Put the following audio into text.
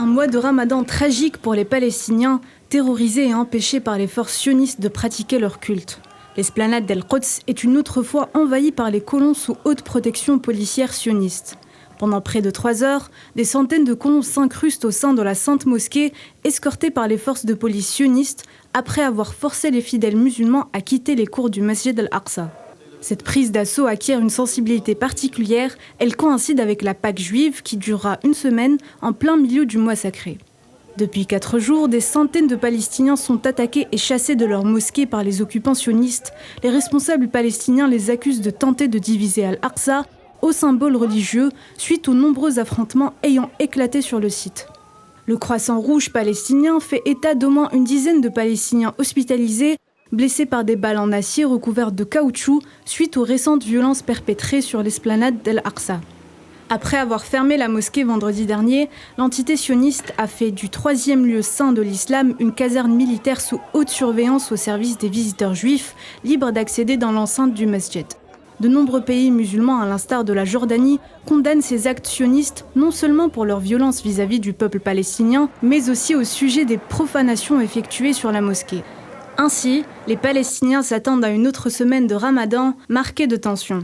Un mois de Ramadan tragique pour les Palestiniens, terrorisés et empêchés par les forces sionistes de pratiquer leur culte. L'esplanade d'El-Quds est une autre fois envahie par les colons sous haute protection policière sioniste. Pendant près de 3 heures, des centaines de colons s'incrustent au sein de la Sainte Mosquée, escortés par les forces de police sionistes, après avoir forcé les fidèles musulmans à quitter les cours du Masjid al-Aqsa. Cette prise d'assaut acquiert une sensibilité particulière, elle coïncide avec la Pâque juive qui durera une semaine en plein milieu du mois sacré. Depuis 4 jours, des centaines de Palestiniens sont attaqués et chassés de leurs mosquées par les occupants sionistes. Les responsables palestiniens les accusent de tenter de diviser Al-Aqsa, haut symbole religieux, suite aux nombreux affrontements ayant éclaté sur le site. Le Croissant Rouge palestinien fait état d'au moins une dizaine de Palestiniens hospitalisés, blessés par des balles en acier recouvertes de caoutchouc suite aux récentes violences perpétrées sur l'esplanade d'El-Aqsa. Après avoir fermé la mosquée vendredi dernier, l'entité sioniste a fait du 3e lieu saint de l'islam une caserne militaire sous haute surveillance au service des visiteurs juifs, libres d'accéder dans l'enceinte du masjid. De nombreux pays musulmans, à l'instar de la Jordanie, condamnent ces actes sionistes non seulement pour leur violence vis-à-vis du peuple palestinien, mais aussi au sujet des profanations effectuées sur la mosquée. Ainsi, les Palestiniens s'attendent à une autre semaine de Ramadan marquée de tensions.